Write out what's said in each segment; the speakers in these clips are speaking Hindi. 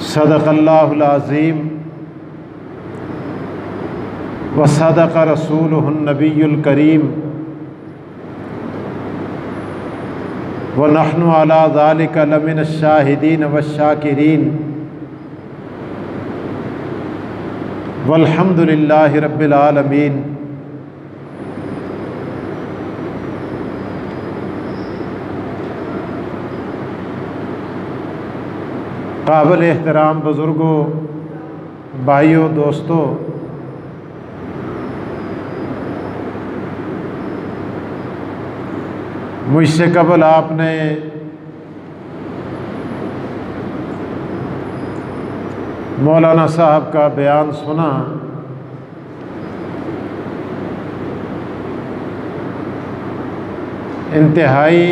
सदक़ल्लाहुल अज़ीम व सदक़ रसूलुहुन नबियुल करीम व नहनु अला ज़ालिका लमिनश शाहिदीन वश्शाकिरीन वल्हम्दुलिल्लाहि रब्बिल आलमीन। काबिल एहतराम बुज़ुर्गों, भाइयों, दोस्तों, मुझसे कबल आपने मौलाना साहब का बयान सुना। इंतहाई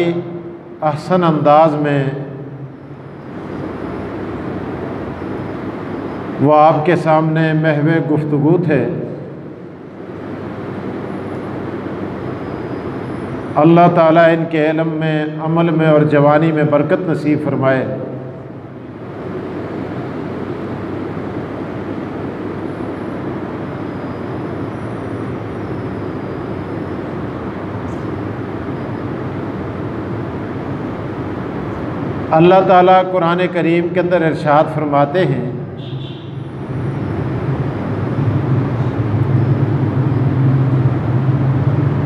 अहसन अंदाज में वो आपके सामने महवे गुफ्तगू थे। अल्लाह ताला इनके इल्म में, अमल में और जवानी में बरकत नसीब फरमाए। अल्लाह ताला कुरान करीम के अंदर इरशाद फरमाते हैं,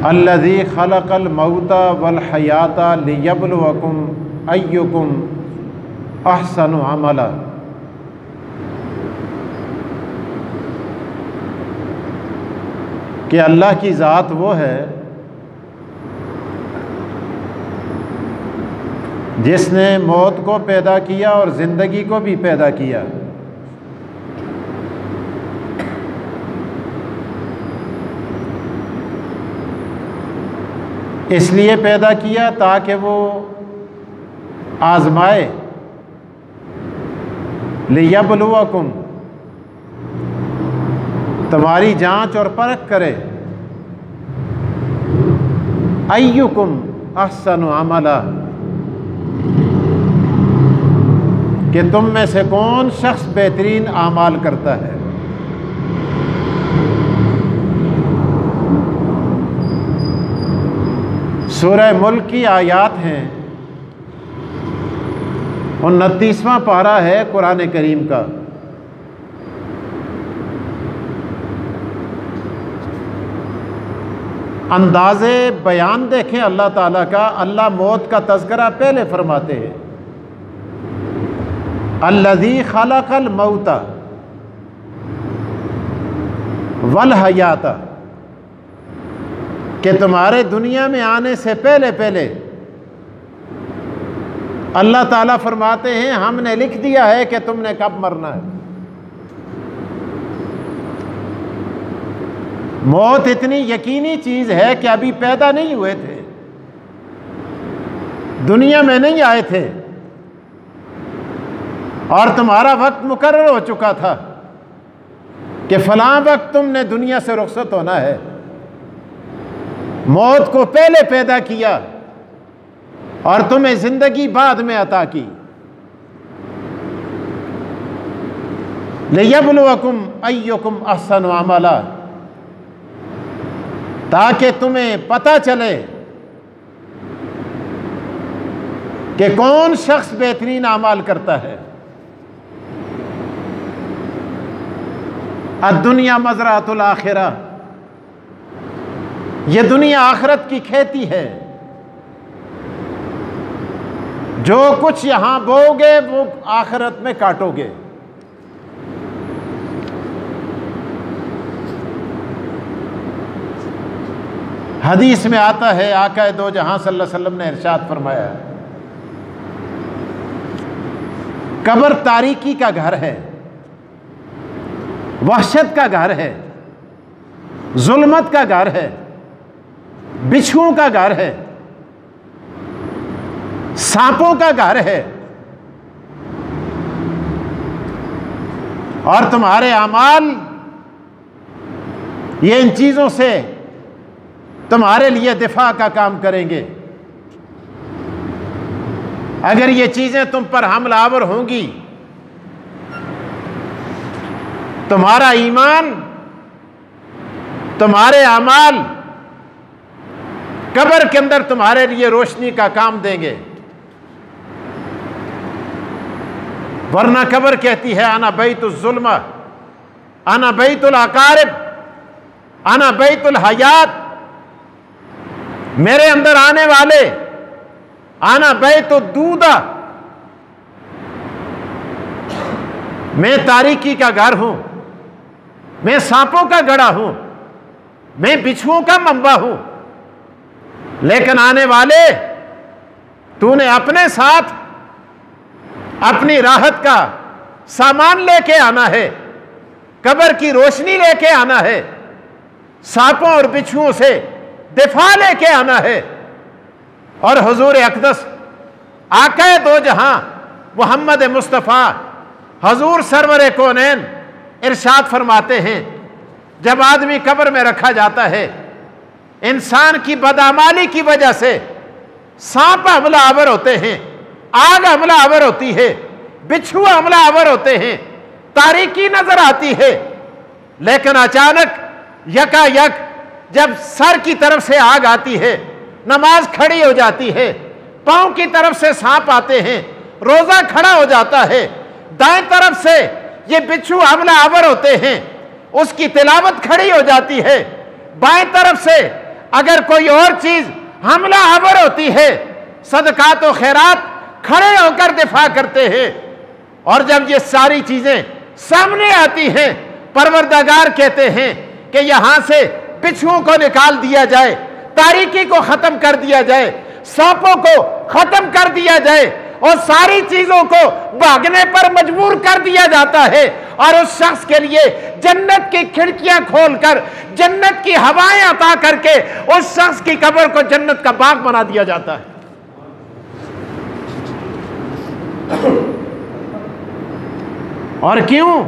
अल्लज़ी खलक़ल मौता वल हयाता लियब्लुवकुम अय्युकुम अहसनु अमला। कि अल्लाह की ज़ात वो है जिसने मौत को पैदा किया और ज़िंदगी को भी पैदा किया। इसलिए पैदा किया ताकि वो आज़माए, लियब्लुवकुम, तुम्हारी जांच और परख करे, अय्युकुम अहसनु अमला, कि तुम में से कौन शख्स बेहतरीन आमाल करता है। सूरह मुल्क की आयात हैं, 29वां पारा है कुरान करीम का। अंदाज़े बयान देखें अल्लाह ताला का। अल्लाह मौत का तज़किरा पहले फरमाते हैं, अल्लज़ी खलक़ल मौता वल हयाता, कि तुम्हारे दुनिया में आने से पहले पहले अल्लाह ताला फरमाते हैं हमने लिख दिया है कि तुमने कब मरना है। मौत इतनी यकीनी चीज़ है कि अभी पैदा नहीं हुए थे, दुनिया में नहीं आए थे और तुम्हारा वक्त मुकर्रर हो चुका था कि फलां वक्त तुमने दुनिया से रुखसत होना है। मौत को पहले पैदा किया और तुम्हें जिंदगी बाद में अता की। लियब्लुवकुम अय्युकुम अहसनु अमला, ताकि तुम्हें पता चले कि कौन शख्स बेहतरीन अमाल करता है। अद्दुनिया मज़राअतुल आखिरा, ये दुनिया आखिरत की खेती है। जो कुछ यहां बोओगे वो आखिरत में काटोगे। हदीस में आता है, आका दो जहां सल्लल्लाहु अलैहि वसल्लम ने इरशाद फरमाया, कब्र तारीकी का घर है, वहशत का घर है, जुल्मत का घर है, बिच्छुओं का घर है, सांपों का घर है। और तुम्हारे अमाल ये इन चीज़ों से तुम्हारे लिए दिफा का काम करेंगे। अगर ये चीजें तुम पर हमलावर होंगी, तुम्हारा ईमान, तुम्हारे अमाल कब्र के अंदर तुम्हारे लिए रोशनी का काम देंगे। वरना कब्र कहती है अना बैतुल जुल्मा, अना बैतुल अकारिब, अना बैतुल हयात, मेरे अंदर आने वाले, आना बैतुल दूदा, मैं तारीकी का घर हूं, मैं सांपों का गड़ा हूं, मैं बिच्छुओं का मंबा हूं। लेकिन आने वाले, तूने अपने साथ अपनी राहत का सामान लेके आना है, कब्र की रोशनी लेके आना है, सांपों और बिच्छुओं से दिफा लेके आना है। और हुजूर अक़दस आक़ाए दो जहां मोहम्मद मुस्तफ़ा हुजूर सरवर कौनैन इरशाद फरमाते हैं, जब आदमी कब्र में रखा जाता है, इंसान की बदअमाली की वजह से सांप हमलावर होते हैं, आग हमलावर होती है, बिच्छू हमलावर होते हैं, तारीकी नजर आती है। लेकिन अचानक यकायक जब सर की तरफ से आग आती है, नमाज खड़ी हो जाती है, पांव की तरफ से सांप आते हैं, रोजा खड़ा हो जाता है, दाएं तरफ से ये बिच्छू हमलावर होते हैं, उसकी तिलावत खड़ी हो जाती है, बाएं तरफ से अगर कोई और चीज हमलावर होती है, सदकात और खैरात खड़े होकर दिफा करते हैं। और जब ये सारी चीजें सामने आती हैं, परवरदिगार कहते हैं कि यहां से बिच्छुओं को निकाल दिया जाए, तारीकी को खत्म कर दिया जाए, सांपों को खत्म कर दिया जाए, और सारी चीजों को भागने पर मजबूर कर दिया जाता है। और उस शख्स के लिए जन्नत की खिड़कियां खोलकर जन्नत की हवाएं अता करके उस शख्स की कब्र को जन्नत का बाग बना दिया जाता है। और क्यों?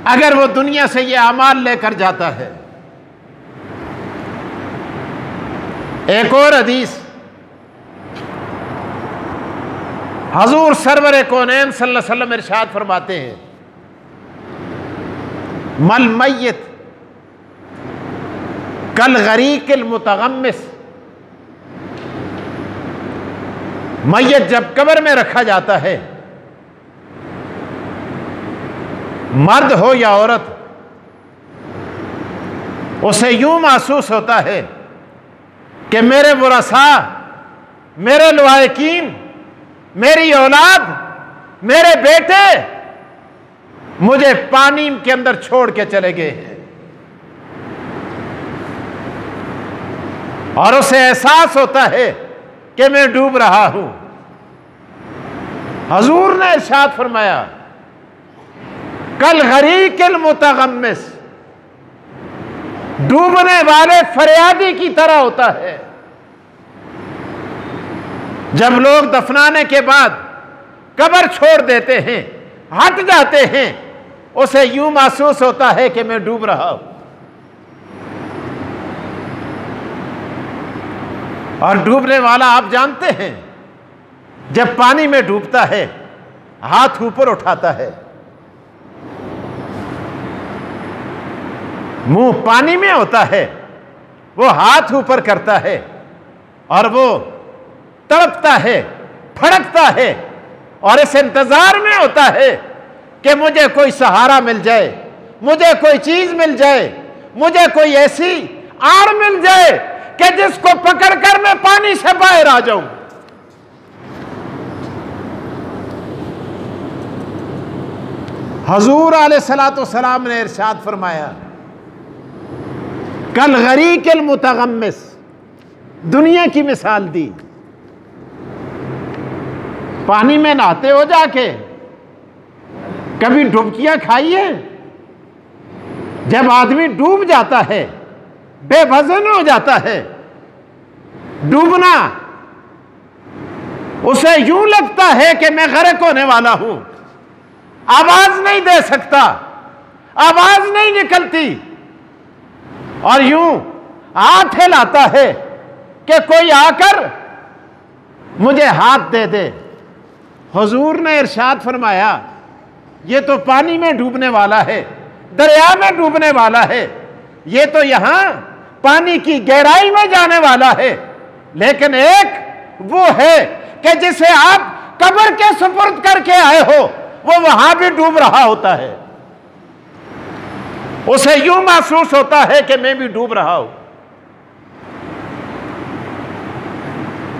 अगर वो दुनिया से ये अमाल लेकर जाता है। एक और हदीस, हजूर सरवर कौनैन सल्लल्लाहु अलैहि वसल्लम इरशाद फरमाते हैं, मल मय्यत कल गरीकिल मुतगम्मिस, मय्यत जब कब्र में रखा जाता है, मर्द हो या औरत, उसे यूं महसूस होता है कि मेरे वरसा, मेरे लवाकिन, मेरी औलाद, मेरे बेटे मुझे पानी के अंदर छोड़ के चले गए हैं। और उसे एहसास होता है कि मैं डूब रहा हूं। हजूर ने इरशाद फरमाया, कल गरीकिल मुतगम्मिस, डूबने वाले फरियादी की तरह होता है। जब लोग दफनाने के बाद कब्र छोड़ देते हैं, हट जाते हैं, उसे यूं महसूस होता है कि मैं डूब रहा हूं। और डूबने वाला आप जानते हैं, जब पानी में डूबता है हाथ ऊपर उठाता है, मुंह पानी में होता है, वो हाथ ऊपर करता है और वो तड़पता है, फड़कता है, और इस इंतजार में होता है कि मुझे कोई सहारा मिल जाए, मुझे कोई चीज मिल जाए, मुझे कोई ऐसी आड़ मिल जाए कि जिसको पकड़कर मैं पानी से बाहर आ जाऊं। हजूर अलैहिस्सलाम ने इरशाद फरमाया, कल गरीकिल मुतगम्मिस, दुनिया की मिसाल दी। पानी में नहाते हो जाके, कभी डुबकियां खाई है? जब आदमी डूब जाता है, बेवजन हो जाता है, डूबना उसे यूं लगता है कि मैं गर्क होने वाला हूं, आवाज नहीं दे सकता, आवाज नहीं निकलती, और यूं हाथ हिलाता है कि कोई आकर मुझे हाथ दे दे। हुजूर ने इरशाद फरमाया ये तो पानी में डूबने वाला है, दरिया में डूबने वाला है, ये तो यहां पानी की गहराई में जाने वाला है। लेकिन एक वो है कि जिसे आप कब्र के सुपुर्द करके आए हो, वो वहां भी डूब रहा होता है। उसे यूं महसूस होता है कि मैं भी डूब रहा हूं।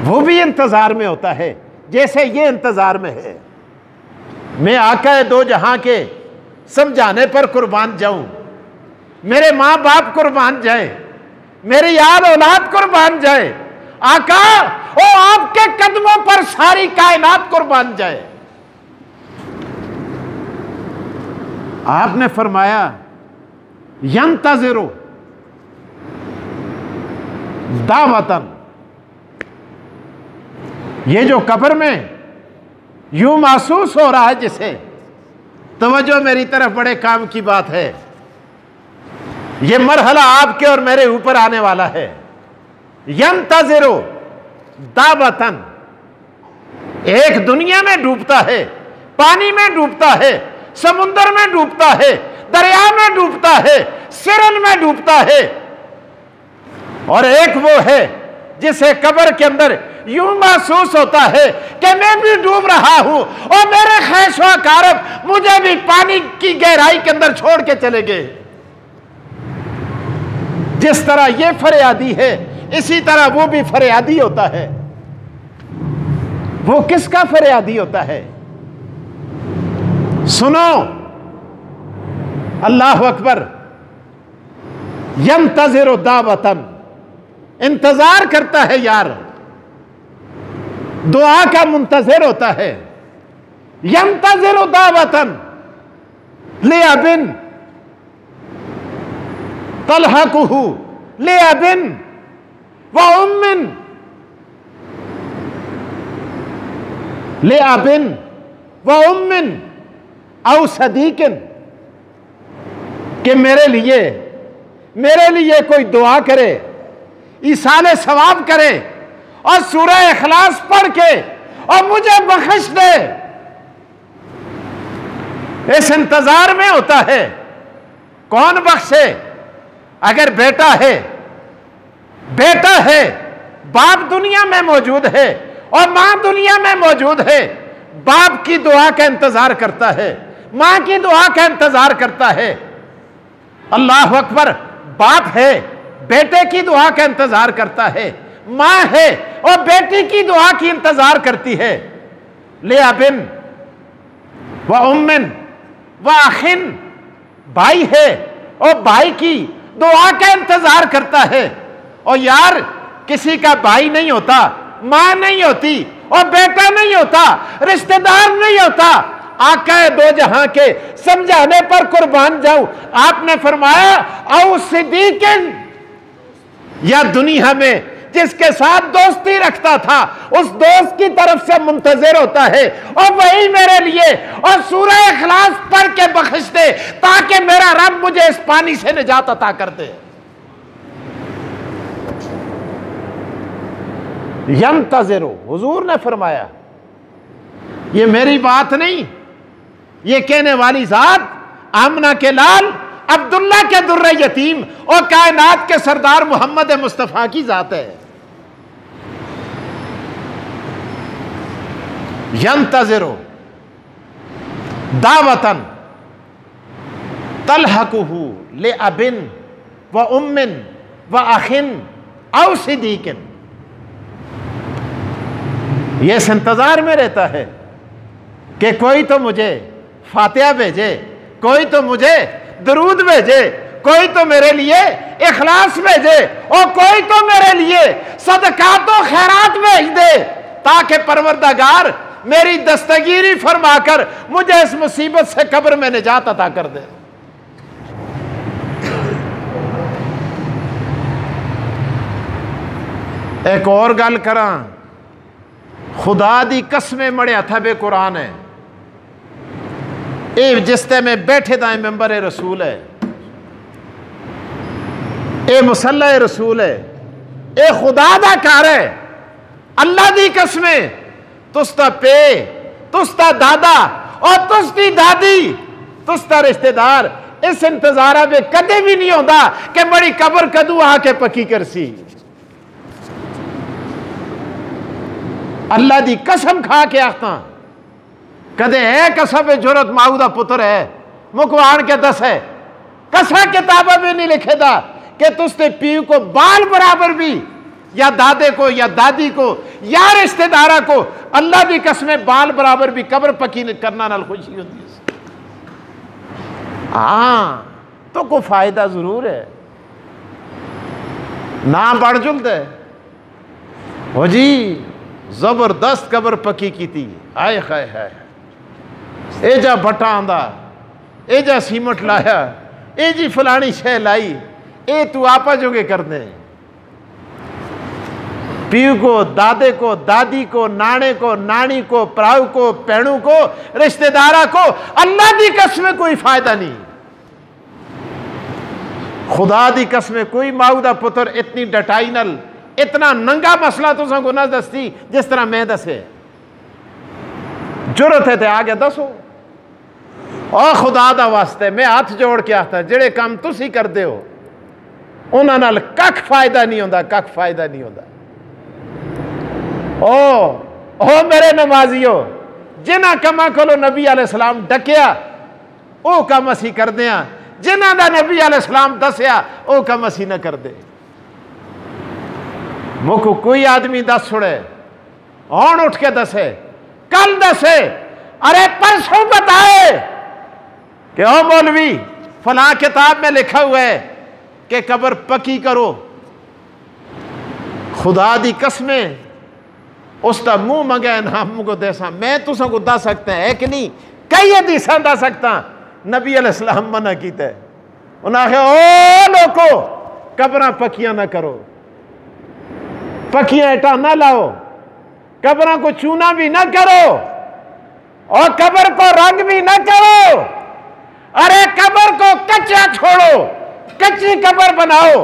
वो भी इंतजार में होता है जैसे ये इंतजार में है। मैं आका दो जहां के समझाने पर कुर्बान जाऊं, मेरे मां बाप कुर्बान जाए, मेरी याद औलाद कुर्बान जाए, आका ओ आपके कदमों पर सारी कायनात कुर्बान जाए। आपने फरमाया यंतज़िरु दावतन, ये जो कब्र में यूं महसूस हो रहा है जिसे, तवज्जो मेरी तरफ, बड़े काम की बात है। ये मरहला आपके और मेरे ऊपर आने वाला है। यंतज़िरु दावतन, एक दुनिया में डूबता है, पानी में डूबता है, समुद्र में डूबता है, दरिया में डूबता है, सिरन में डूबता है, और एक वो है जिसे कब्र के अंदर यूं महसूस होता है कि मैं भी डूब रहा हूं और मेरे ख्वाहिशों कारब मुझे भी पानी की गहराई के अंदर छोड़ के चले गए। जिस तरह ये फरियादी है, इसी तरह वो भी फरियादी होता है। वो किसका फरियादी होता है? सुनो, अल्लाह अकबर। यंतज़िरु दावतन, इंतजार करता है यार, दुआ का मुंतज़िर होता है। यंतज़िरु दावतन लिअबिन तल्हकुहु लिअबिन व उम्मिन, लिअबिन व उम्मिन औ सदीकिन, कि मेरे लिए कोई दुआ करे, ईसाले सवाब करे और सूरह इखलास पढ़ के और मुझे बख्श दे। इस इंतजार में होता है। कौन बख्शे? अगर बेटा है, बाप दुनिया में मौजूद है और मां दुनिया में मौजूद है, बाप की दुआ का इंतजार करता है, मां की दुआ का इंतजार करता है। अल्लाह अकबर। बाप है, बेटे की दुआ का इंतजार करता है, मां है और बेटी की दुआ की इंतजार करती है। लिअबिन व उम्मिन व अखिन, भाई है और भाई की दुआ का इंतजार करता है। और यार, किसी का भाई नहीं होता, मां नहीं होती और बेटा नहीं होता, रिश्तेदार नहीं होता। आका दो जहां के समझाने पर कुर्बान जाऊं। आपने फरमाया औ सिद्दीकिन, या दुनिया में जिसके साथ दोस्ती रखता था उस दोस्त की तरफ से मुंतजिर होता है, और वही मेरे लिए और सूरह इखलास पढ़ के बख्श दे ताकि मेरा रब मुझे इस पानी से निजात अता कर दे। यंतज़िरु, हुजूर ने फरमाया, ये मेरी बात नहीं, ये कहने वाली जात आमना के लाल अब्दुल्ला के दुर्रे यतीम और कायनात के सरदार मोहम्मद मुस्तफा की जात है। यंतज़िरु दावतन तल्हकुहु लिअबिन व उम्मिन व अखिन औ सिद्दीकिन, ये इस इंतजार में रहता है कि कोई तो मुझे फातिहा भेजे, कोई तो मुझे दरूद भेजे, कोई तो मेरे लिए इखलास भेजे और कोई तो मेरे लिए सदकात और खैरात भेज दे, ताकि परवरदिगार मेरी दस्तगीरी फरमाकर मुझे इस मुसीबत से कब्र में निजात अता कर दे। एक और गल करा, खुदा दी कसमें मड़े हथा बे कुरान है, ये जिसते में बैठे दाए मेंबर रसूल है, ये मुसल्ला रसूल है, ये खुदा दा कार है। अल्लाह दी कसमें तुसता पे, तुसता दादा और तुसती दादी, तुसता रिश्तेदार इस इंतजारा में कदे भी नहीं होता कि बड़ी कबर कदू आके पक्की करसी। अल्लाह दी कसम खा के आखता कदे है कसम जुरत माऊ दा पुत्र है मुकवाण के दस है कसा किताबा में नहीं लिखे था कि तुसते पीव को बाल बराबर भी या दादे को या दादी को या रिश्तेदारा को अल्लाह की कसमें बाल बराबर भी कब्र पक्की करना नाल खुशी होती है। हाँ तो कोई फायदा जरूर है ना बढ़ जुलते हो जी। जबरदस्त कब्र पक्की की थी आए खाए है एजा भट्टा आंदा एजा सीमट लाया ए जी फलानी शह लाई ए तू आपा जोगे कर दे। पीऊ को दादे को दादी को नाने को नानी को प्राऊ को पैणू को रिश्तेदारा को अल्लाह की कसमें कोई फायदा नहीं। खुदा की कसमें कोई माऊ दा पुत्र इतनी डटाई नल इतना नंगा मसला तुसा को ना दसती जिस तरह मैं दसे। जरूरत है तो आगे दसो और खुदा दा वास्ते मैं हाथ जोड़ के आता जेड़े काम तुसी करते हो उन्हां नाल कख फायदा नहीं होता, कख फायदा नहीं होता। ओ मेरे नमाजियो जिन्हां कमां कोलों नबी अलैहिस्सलाम डकिया ओ काम असी करदे हां, जिन्हां दा नबी अलैहिस्सलाम दसिया ओ काम असी ना करदे। मुझको कोई आदमी दस छुड़े हूं उठ के दसे कल दसे अरे परसों बताए कि ओ मौलवी फलां किताब में लिखा हुआ है कि कब्र पक्की करो। खुदा दी कसमें उसका मुंह मंगे ना मुझको देसा मैं तुसा को दस सकता है कि नहीं कई हदीसा दस सकता नबी अलैहिस्सलाम मना कीता है। उन्हें आखे ओ लोको कब्र पक्कियां ना करो, पक्कियां इटा ना लाओ, कब्र को चूना भी ना करो और कब्र को रंग भी ना करो। अरे कब्र को कच्चा छोड़ो, कच्ची कब्र बनाओ।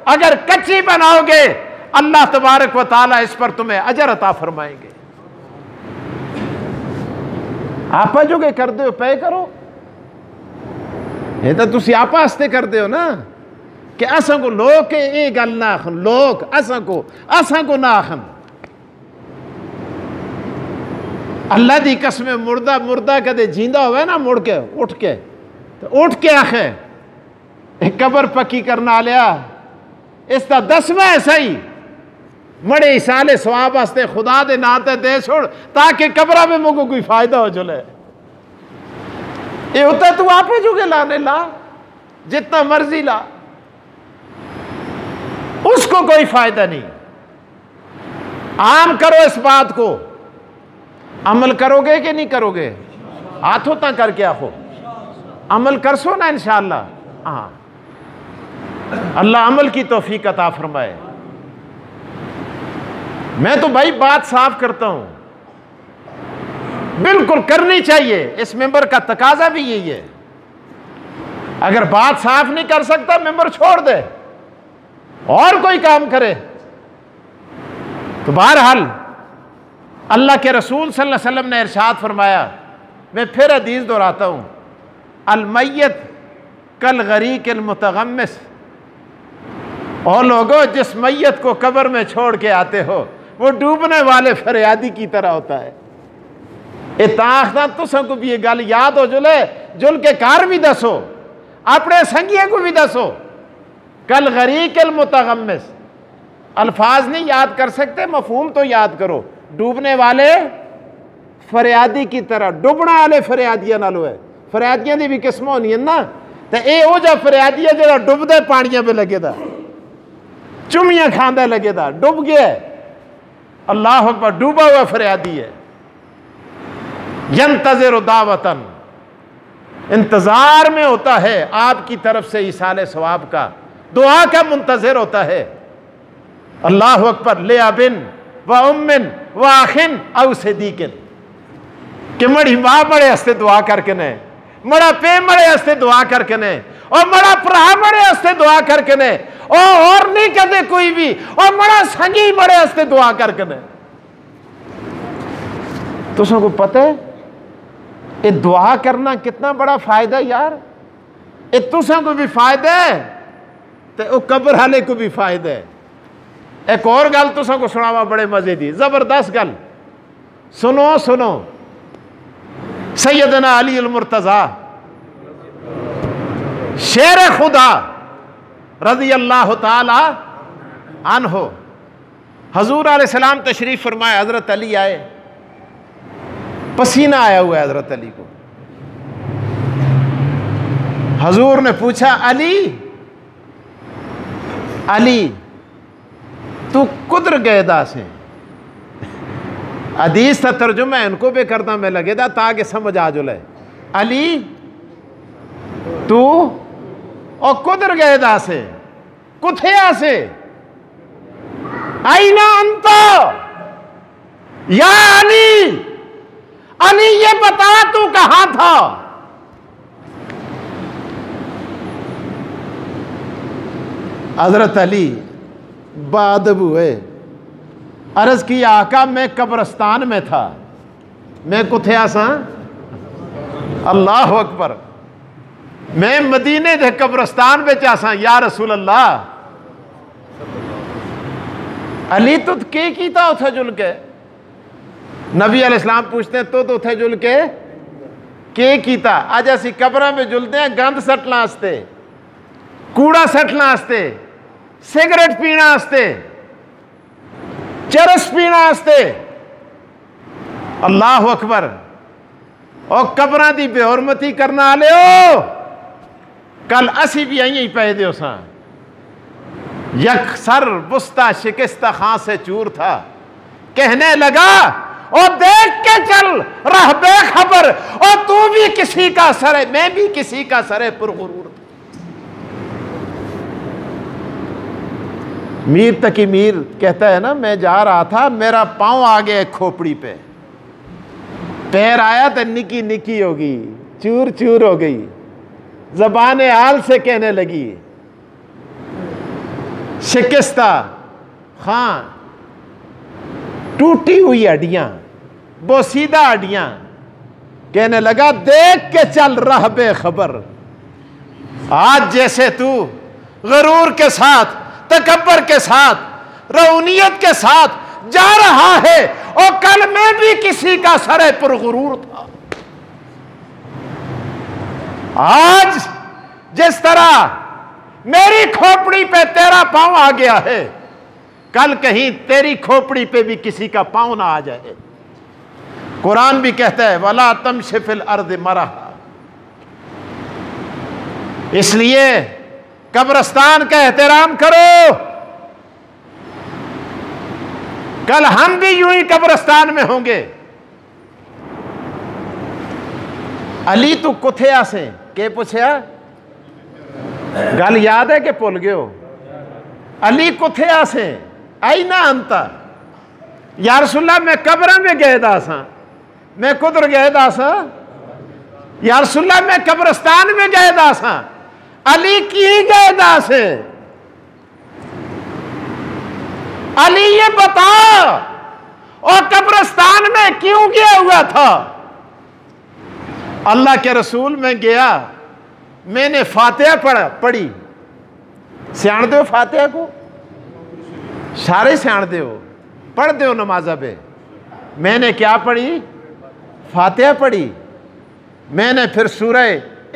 अगर कच्ची बनाओगे अल्लाह तबारक व तआला इस पर तुम्हें अजर अता फरमाएंगे। आपा जो के कर दो पे करो ये तो तुसी आपा हस्ते कर दो ना कि असा को लोग के ये गल ना आखन, लोग असा को ना आखन। अल्लाह की कसम मुर्दा मुर्दा कदे जींदा होवे ना मुड़ के उठ के आखे कब्र पक्की करना लिया इसका 10वां ऐसा ही मड़े इसाले सवाब वास्ते खुदा दे नाते दे छोड़ ताकि कब्र में मुझको कोई फायदा हो चले। ये होता तू आप ही जुगे लाने ला जितना मर्जी ला उसको कोई फायदा नहीं। आम करो इस बात को, अमल करोगे कि नहीं करोगे? हाथों तक करके आखो अमल कर सो ना इंशाअल्लाह। हाँ अल्लाह अमल की तौफीक अता फरमाए। मैं तो भाई बात साफ करता हूं, बिल्कुल करनी चाहिए, इस मेंबर का तकाजा भी यही है। अगर बात साफ नहीं कर सकता मेंबर छोड़ दे और कोई काम करे। तो बहरहाल अल्लाह के रसूल सल्लल्लाहु अलैहि वसल्लम ने इरशाद फरमाया, मैं फिर हदीस दोहराता हूं, अल मय्यत कल गरीक अल मुतगम्मिस। और लोगों जिस मैयत को कब्र में छोड़ के आते हो वो डूबने वाले फरियादी की तरह होता है। इताखना तुसा को भी ये गल याद हो जुल के कार भी दसो, अपने संगियों को भी दसो। कल गरीक अल मुतगम्मिस अल्फाज नहीं याद कर सकते, मफहूम तो याद करो। डूबने वाले फरियादी की तरह, डुबना वाले फरियादियां नाल है। फरियादियां दी भी किस्म होनी है ना, तो यह वो जा फरियादी है जो डुबदे पानियां पे लगे दा, चुमियां खांदा लगे दा, डूब गया। अल्लाह अकबर, डूबा हुआ फरियादी है। यंतज़िरु दावतन, इंतजार में होता है आपकी तरफ से इसाले सवाब का, दुआ का मुंतज़िर होता है। अल्लाह अकबर, ले अबिन व उम्मिन व आखिन औ सिद्दीकिन, कि मड़ी मां मड़े हस्ते दुआ करके ने, मड़ा पे मड़े हस्ते दुआ करके ने, और मड़ा भरा मड़े हस्ते दुआ करके ने, और नहीं कहते कोई भी, और मड़ा संगी मड़े हस्ते दुआ करके ने। तुझको पता है ये दुआ करना कितना बड़ा फायदा यार। ये तुझको भी फायदा है तो वो कब्र वाले को भी फायदा है। एक और गल तुझको सुनावा बड़े मजे की, जबरदस्त गल सुनो सुनो। सैयदना अली अल मुर्तजा शेर खुदा रज़ी अल्लाह ताला अन्हो, हजूर अलैहिस्सलाम तशरीफ फरमाए, हजरत अली आए, पसीना आया हुआ है हजरत अली को। हजूर ने पूछा अली अली तू कुदर गएदा से। हदीस का तर्जुमा इनको भी करता मैं लगेदा ताकि समझ आ जुले। अली तू और कुदर गएदा से कुथे से आई ना अंत या अली, अली ये बता तू कहां था। हजरत अली बादब हुए, अर्ज की आका मैं कब्रस्तान में था। मैं कुथे आसा? अल्लाह अकबर, मैं मदीने के कब्रस्तान में आसा या रसूल अल्लाह। अली तुद के कीता उथे जुल के? नबी अलैहिस्सलाम पूछते हैं तो उथे जुल के कीता? अज असी कब्र में जुलते हैं गंद सटना आस्ते, कूड़ा सटना आस्ते, सिगरेट पीना आस्ते, चरस पीना आस्ते। अल्लाह अकबर। और कब्र की बेहरमती करना आले हो। कल असी भी आई पे दो सा, यक सर बुस्ता शिकस्ता खां से चूर था। कहने लगा और देख के चल रह बेखबर, और तू भी किसी का सरे, मैं भी किसी का सरे पुरगुरूर। मीर तकी मीर कहता है ना, मैं जा रहा था, मेरा पांव आ गया खोपड़ी पे, पैर आया तो निकी निकी होगी, चूर चूर हो गई। जबान हाल से कहने लगी शिकस्ता खां, टूटी हुई हड्डियां, बोसीदा हड्डियां। कहने लगा देख के चल रह बेखबर। आज जैसे तू गरूर के साथ, तकब्बर के साथ, रऊनियत के साथ जा रहा है, और कल मैं भी किसी का सरे पुरगुरूर था। आज जिस तरह मेरी खोपड़ी पे तेरा पांव आ गया है, कल कहीं तेरी खोपड़ी पे भी किसी का पांव ना आ जाए। कुरान भी कहता है वला तमशि फिल अर्द मरहा। इसलिए कब्रस्तान का एहतराम करो। कल हम भी यूं ही कब्रस्तान में होंगे। अली तू कुथे आसे के पूछया? गल याद है कि भुल गए हो? अली कुथे आसे आई ना अंता या रसूलल्लाह, मैं कब्र में गए दासा, मैं कुदर गए दासा या रसूलल्लाह, मैं कब्रस्तान में गए दासा। अली की गए दासे? अली ये बता, और कब्रस्तान में क्यों गया हुआ था? अल्लाह के रसूल में गया, मैंने फातिहा पढ़ी। सियाण दो फातिहा को, सारे सियाण दो, पढ़ दो नमाजा पे। मैंने क्या पढ़ी? फातिहा पढ़ी। मैंने फिर सूरह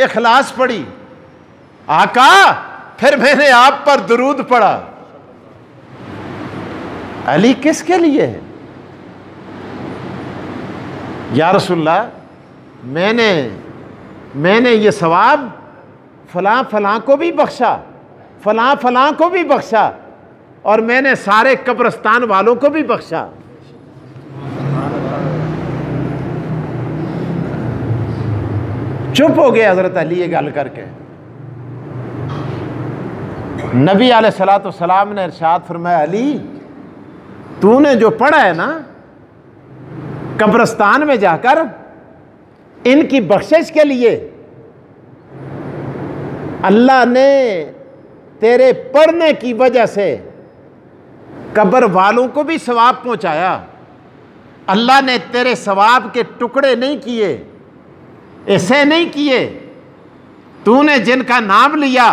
इखलास पढ़ी। आका फिर मैंने आप पर दुरूद पढ़ा। अली किसके लिए है? या रसूलल्लाह, मैंने ये सवाब फलां फलां को भी बख्शा, फलां फलां को भी बख्शा, और मैंने सारे कब्रस्तान वालों को भी बख्शा। चुप हो गए हजरत अली ये गल करके। नबी अलैहिस्सलाम ने इरशाद फरमाया अली तूने जो पढ़ा है ना कब्रस्तान में जाकर, इनकी बख्शिश के लिए अल्लाह ने तेरे पढ़ने की वजह से कब्र वालों को भी सवाब पहुंचाया, अल्लाह ने तेरे सवाब के टुकड़े नहीं किए, ऐसे नहीं किए। तूने जिनका नाम लिया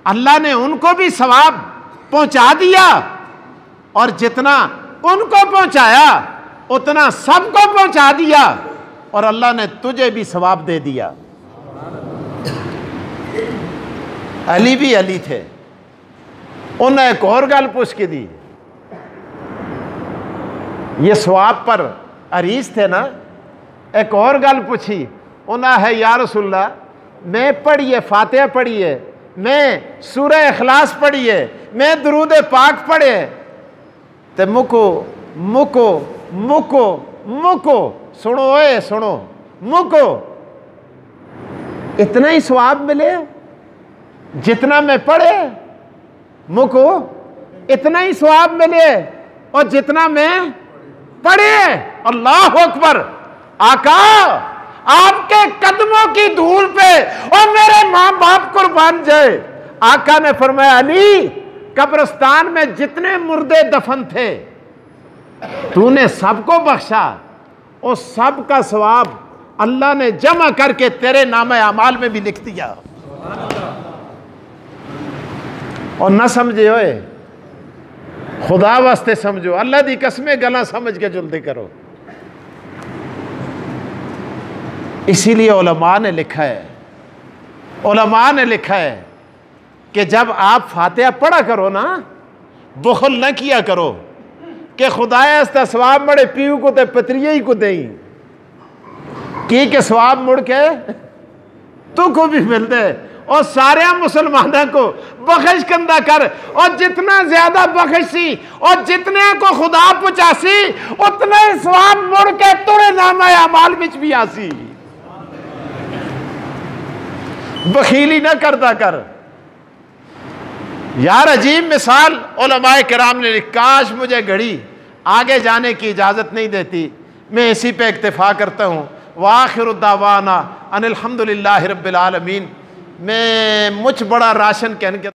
अल्लाह ने उनको भी सवाब पहुंचा दिया, और जितना उनको पहुंचाया उतना सबको पहुंचा दिया, और अल्लाह ने तुझे भी सवाब दे दिया। अली भी अली थे, उन्हें एक और गल पूछ के दी। ये सवाब पर अरीज थे ना, एक और गल पूछी उन्हें, है या रसूलल्लाह मैं पढ़िए फातिहा पढ़िए, मैं सूरह इखलास पढ़िए, मैं दुरूद पाक पढ़े, तो मुको मुको मुको मुको सुनो, ओए सुनो, मुको इतना ही सवाब मिले जितना मैं पढ़े, मुको इतना ही सवाब मिले और जितना मैं पढ़े। अल्लाह अकबर। आका आपके कदमों की धूल पे और मेरे मां बाप कुर्बान जाए। आका ने फरमाया, अली कब्रिस्तान में जितने मुर्दे दफन थे तूने सबको बख्शा, और सब का सवाब अल्लाह ने जमा करके तेरे नामे अमाल में भी लिख दिया। और ना समझे होए, खुदा वास्ते समझो, अल्लाह दी कसमें गला समझ के जल्दी करो। इसीलिए उलमा ने लिखा है, उलमा ने लिखा है कि जब आप फातिहा पढ़ा करो ना, बुखल न किया करो कि खुदाया इसका सवाब मड़े पीऊ को ते पतरिया ही को दई की के सवाब मुड़ के तू को भी मिलते, और सारे मुसलमानों को बख्श कंदा कर, और जितना ज्यादा बख्शी और जितने को खुदा पहुंचासी उतने सवाब मुड़ के तुरे नामा अमाल बिच भी आसी। बखीली ना करता कर यार। अजीब मिसाल उलमाए किराम ने लिखी। काश मुझे घड़ी आगे जाने की इजाजत नहीं देती, मैं इसी पे इक्तिफा करता हूँ। वाखिर दावाना अनिल हम्दुलिल्लाहि रब्बिल आलमीन। मैं मुझ बड़ा राशन कहने के